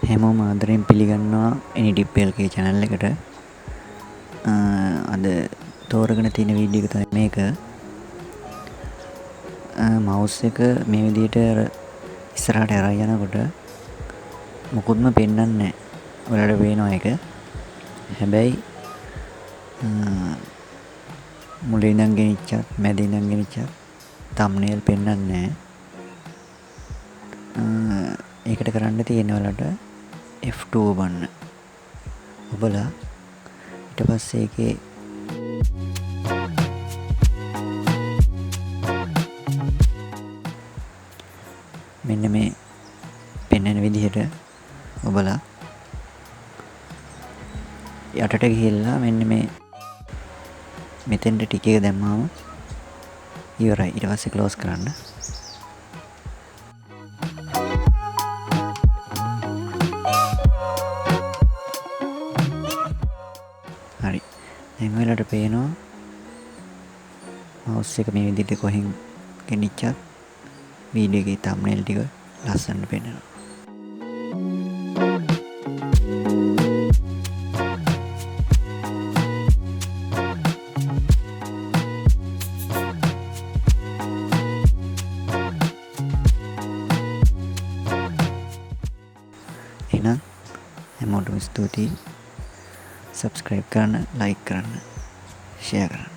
හැමෝම ආදරයෙන් පිළිගන්නවා NDPLK channel එකට. අද තෝරගෙන තියෙන වීඩියෝ එක තමයි මේක. mouse එක මේ විදිහට ඉස්සරහට අරන් යනකොට මොකුත්ම පෙන්වන්නේ නැහැ. ඔයාලට පේනවා ඒක. හැබැයි මුලින් ඉඳන් ගෙනිච්චත් මැද ඉඳන් ගෙනිච්චත් thumbnail පෙන්වන්නේ නැහැ. ඒකට කරන්න තියෙන වලට F2 ඔබන්න. ඔබලා ඊට පස්සේ ඒකේ මෙන්න මේ පෙන්වන විදිහට ඔබලා යටට ගිහිල්ලා මෙන්න මේ මෙතෙන්ට ටික එක දැම්මාම ඉවරයි. ඊට පස්සේ ක්ලෝස් කරන්න. හරි. දැන් ඔයාලට පේනවා mouse එක මේ විදිහට කොහෙන් ගෙනිච්චත් වීඩියෝ එකේ thumbnail ටික ලස්සනට පේනවා. එහෙනම් හැමෝටම ස්තුතියි. subscribe කරන්න, like කරන්න, share කරන්න.